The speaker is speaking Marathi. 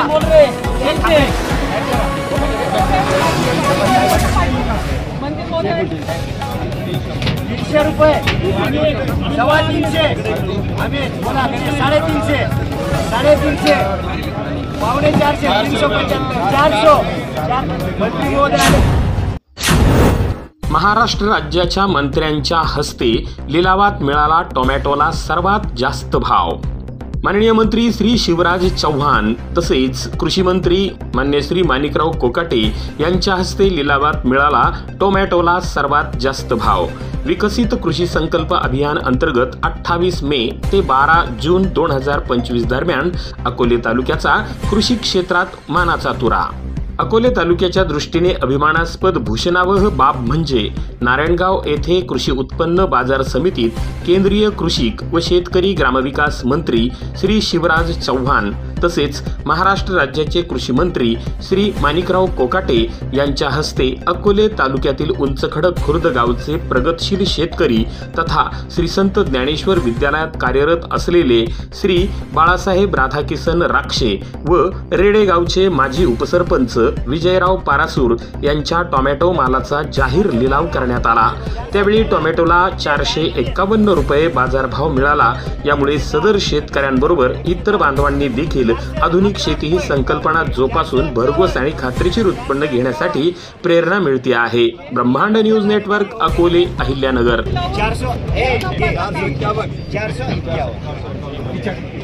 बोल रहे ₹300 ₹350 आम्ही बोला 350 350 पावणे 400 375 मंत्री महोदय महाराष्ट्र राज्याच्या मंत्र्यांच्या हस्ते लिलावात मिळाला टोमॅटोला सर्वात जास्त भाव। माननीय मंत्री श्री शिवराज चौहान तसेच कृषी मंत्री मान्य श्री माणिकराव कोकाटे यांच्या हस्ते लिलावात मिळाला टोमॅटोला सर्वात जास्त भाव। विकसित कृषी संकल्प अभियान अंतर्गत 28 मे ते 12 जून 2025 दरम्यान अकोले तालुक्याचा कृषी क्षेत्रात मानाचा तुरा। अकोले तालुक्याच्या दृष्टीने अभिमानास्पद भूषणावह बाब म्हणजे नारायणगाव येथे कृषी उत्पन्न बाजार समितीत केंद्रीय कृषी व शेतकरी ग्रामविकास मंत्री श्री शिवराज चौहान तसेच महाराष्ट्र राज्याचे कृषी मंत्री श्री माणिकराव कोकाटे यांच्या हस्ते अकोले तालुक्यातील उंचखडक खुर्द गावचे प्रगतशील शेतकरी तथा श्री संत ज्ञानेश्वर विद्यालयात कार्यरत असलेले श्री बाळासाहेब राधाकिसन राक्षे व रेडेगावचे माजी उपसरपंच विजयराव पारासूर यांच्या टोमॅटो मालाचा जाहीर लिलाव करण्यात आला। त्यावेळी टोमॅटोला ₹451 बाजारभाव मिळाला। यामुळे सदर शेतकऱ्यांबरोबर इतर बांधवांनी देखील आधुनिक शेती ही संकल्पना जोपासून भरघोस आणि खात्रीशीर उत्पन्न घेण्यासाठी प्रेरणा मिळते आहे। ब्रह्मांड न्यूज नेटवर्क अकोले अहिल्यानगर। 451